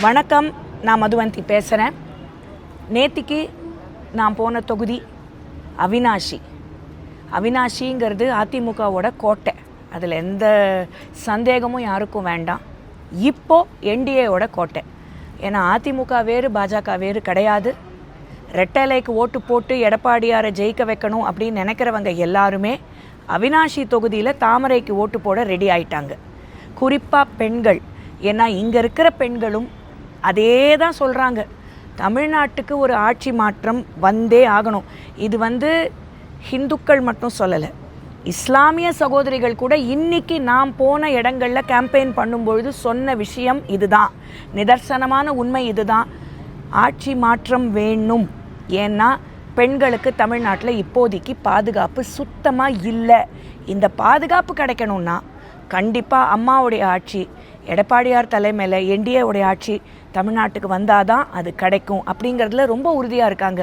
வணக்கம், நான் மதுவந்தி பேசுகிறேன். நேத்திக்கு நான் போன தொகுதி அவினாஷிங்கிறது அதிமுகவோட கோட்டை. அதில் எந்த சந்தேகமும் யாருக்கும் வேண்டாம். இப்போது என்டிஏவோட கோட்டை. ஏன்னா அதிமுக வேறு, பாஜக வேறு கிடையாது. ரெட்டலைக்கு ஓட்டு போட்டு எடப்பாடியாரை ஜெயிக்க வைக்கணும் அப்படின்னு நினைக்கிறவங்க எல்லாருமே அவினாஷி தொகுதியில் தாமரைக்கு ஓட்டு போட ரெடி ஆயிட்டாங்க. குறிப்பாக பெண்கள். ஏன்னா இங்கே இருக்கிற பெண்களும் அதே தான் சொல்கிறாங்க, தமிழ்நாட்டுக்கு ஒரு ஆட்சி மாற்றம் வந்தே ஆகணும். இது ஹிந்துக்கள் மட்டும் சொல்லலை, இஸ்லாமிய சகோதரிகள் கூட இன்றைக்கி நாம் போன இடங்களில் கேம்பெயின் பண்ணும்பொழுது சொன்ன விஷயம் இதுதான். நிதர்சனமான உண்மை இதுதான். ஆட்சி மாற்றம் வேணும். ஏன்னா பெண்களுக்கு தமிழ்நாட்டில் இப்போதைக்கு பாதுகாப்பு சுத்தமாக இல்லை. இந்த பாதுகாப்பு கிடைக்கணும்னா கண்டிப்பாக அம்மாவுடைய ஆட்சி, எடப்பாடியார் தலைமையில் என்டிஏவுடைய ஆட்சி தமிழ்நாட்டுக்கு வந்தால் தான் அது கிடைக்கும் அப்படிங்கிறதுல ரொம்ப உறுதியாக இருக்காங்க.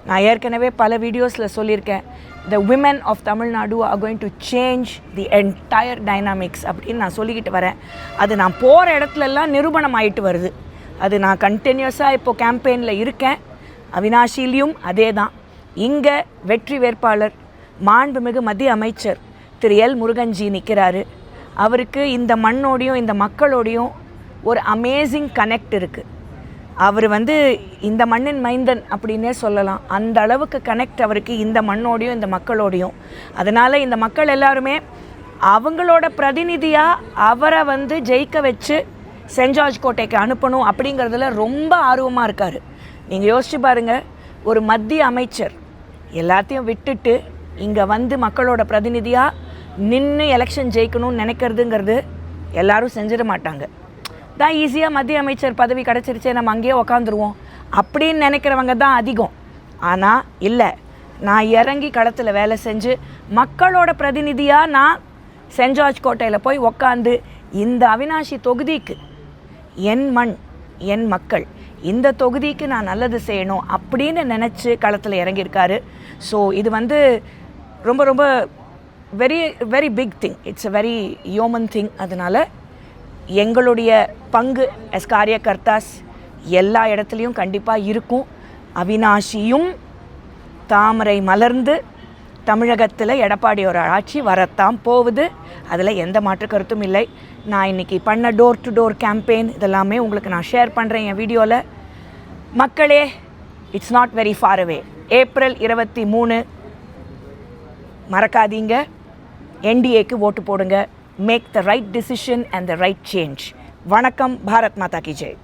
நான் ஏற்கனவே பல வீடியோஸில் சொல்லியிருக்கேன், the women of Tamil Nadu are going to change the entire dynamics அப்படின்னு நான் சொல்லிக்கிட்டு வரேன். அது நான் போகிற இடத்துலலாம் நிரூபணம் ஆகிட்டு வருது. அது நான் கண்டினியூஸாக இப்போது கேம்பெயினில் இருக்கேன். அவினாஷிலையும் அதே தான். இங்கே வெற்றி வேட்பாளர் மாண்புமிகு மத்திய அமைச்சர் திரு எல் முருகன்ஜி நிற்கிறாரு. அவருக்கு இந்த மண்ணோடையும் இந்த மக்களோடையும் ஒரு அமேசிங் கனெக்ட் இருக்குது. அவர் இந்த மண்ணின் மைந்தன் அப்படின்னே சொல்லலாம். அந்த அளவுக்கு கனெக்ட் அவருக்கு இந்த மண்ணோடையும் இந்த மக்களோடையும். அதனால் இந்த மக்கள் எல்லாருமே அவங்களோட பிரதிநிதியாக அவரை ஜெயிக்க வச்சு சென்ட் ஜார்ஜ் கோட்டைக்கு அனுப்பணும் அப்படிங்கிறதுல ரொம்ப ஆர்வமாக இருக்கார். நீங்கள் யோசிச்சு பாருங்கள், ஒரு மத்திய அமைச்சர் எல்லாத்தையும் விட்டுட்டு இங்கே மக்களோட பிரதிநிதியாக நின்று எலெக்ஷன் ஜெயிக்கணும்னு நினைக்கிறதுங்கிறது எல்லாரும் செஞ்சிட மாட்டாங்க. தான் ஈஸியாக மத்திய அமைச்சர் பதவி கிடச்சிருச்சே, நம்ம அங்கேயே உக்காந்துருவோம் அப்படின்னு நினைக்கிறவங்க தான் அதிகம். ஆனால் இல்லை, நான் இறங்கி களத்தில் வேலை செஞ்சு மக்களோட பிரதிநிதியாக நான் சென்ட் ஜார்ஜ் கோட்டையில் போய் உக்காந்து இந்த அவினாஷி தொகுதிக்கு என் மண் என் மக்கள், இந்த தொகுதிக்கு நான் நல்லது செய்யணும் அப்படின்னு நினச்சி களத்தில் இறங்கியிருக்காரு. ஸோ இது ரொம்ப ரொம்ப very very big thing. It's a very human thing. அதனால் எங்களுடைய பங்கு எஸ் காரியகர்த்தாஸ் எல்லா இடத்துலையும் கண்டிப்பாக இருக்கும். அவினாஷியும் தாமரை மலர்ந்து தமிழகத்தில் எடப்பாடியோட ஆட்சி வரத்தான் போகுது. அதில் எந்த மாற்று கருத்தும் இல்லை. நான் இன்றைக்கி பண்ண டோர் டு டோர் கேம்பெயின் இதெல்லாமே உங்களுக்கு நான் ஷேர் பண்ணுறேன் என் வீடியோவில். மக்களே, it's not very far away. April 23 மறக்காதீங்க, என்டிஏக்கு ஓட்டு போடுங்க. Make the right decision and the right change. வணக்கம். பாரத் மாதா கி ஜெய்.